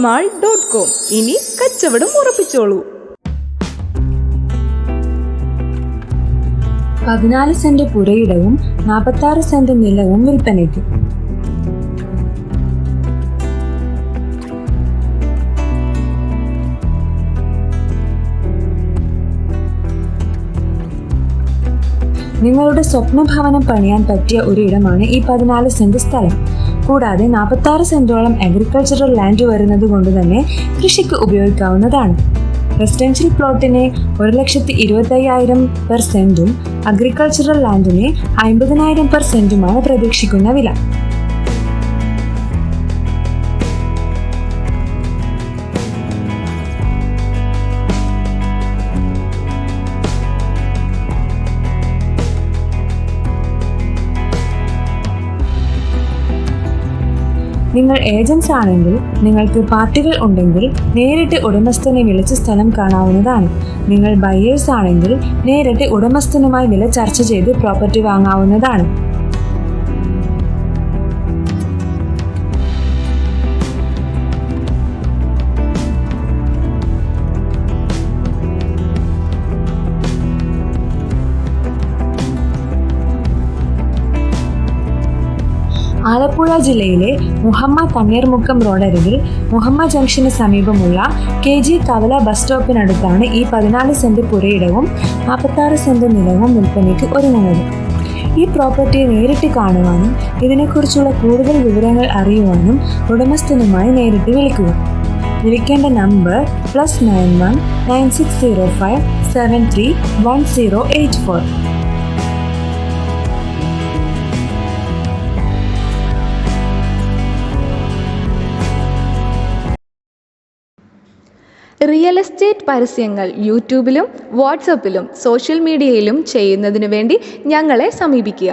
mall.com. ഇനി കച്ചവടം ഉറപ്പിച്ചോളൂ. 14 saint പുരയിടവും 46 saint നിലവും വിൽപ്പനയ്ക്ക്. നിങ്ങളുടെ സ്വപ്നഭവനം പണിയാൻ പറ്റിയ ഒരു ഇടമാണ് ഈ 14 സെന്റ് സ്ഥലം. കൂടാതെ 46 സെന്റോളം അഗ്രികൾച്ചറൽ ലാൻഡ് വരുന്നത് കൊണ്ട് തന്നെ കൃഷിക്ക് ഉപയോഗിക്കാവുന്നതാണ്. റെസിഡൻഷ്യൽ പ്ലോട്ടിന് 1,25,000 പെർ സെന്റും അഗ്രികൾച്ചറൽ ലാൻഡിന് 50,000 പെർ സെന്റുമാണ് പ്രതീക്ഷിക്കുന്ന വില. നിങ്ങൾ ഏജൻസ് ആണെങ്കിൽ, നിങ്ങൾക്ക് പാർട്ടികൾ ഉണ്ടെങ്കിൽ നേരിട്ട് ഉടമസ്ഥനെ വിളിച്ച് സ്ഥലം കാണാവുന്നതാണ്. നിങ്ങൾ ബയേഴ്സ് ആണെങ്കിൽ നേരിട്ട് ഉടമസ്ഥനുമായി വില ചർച്ച ചെയ്ത് പ്രോപ്പർട്ടി വാങ്ങാവുന്നതാണ്. ആലപ്പുഴ ജില്ലയിലെ മുഹമ്മ തണ്ണീർമുക്കം റോഡരികിൽ മുഹമ്മ ജംഗ്ഷന് സമീപമുള്ള KG കവല ബസ് സ്റ്റോപ്പിനടുത്താണ് ഈ 14 സെന്റ് പുരയിടവും 46 സെന്റ് നിലവും വിൽപ്പനയ്ക്ക് ഒരുങ്ങുന്നത്. ഈ പ്രോപ്പർട്ടിയെ നേരിട്ട് കാണുവാനും ഇതിനെക്കുറിച്ചുള്ള കൂടുതൽ വിവരങ്ങൾ അറിയുവാനും ഉടമസ്ഥനുമായി നേരിട്ട് വിളിക്കുക. വിളിക്കേണ്ട നമ്പർ +91 9605 731084. റിയൽ എസ്റ്റേറ്റ് പരസ്യങ്ങൾ യൂട്യൂബിലും വാട്സപ്പിലും സോഷ്യൽ മീഡിയയിലും ചെയ്യുന്നതിനു വേണ്ടി ഞങ്ങളെ സമീപിക്കുക.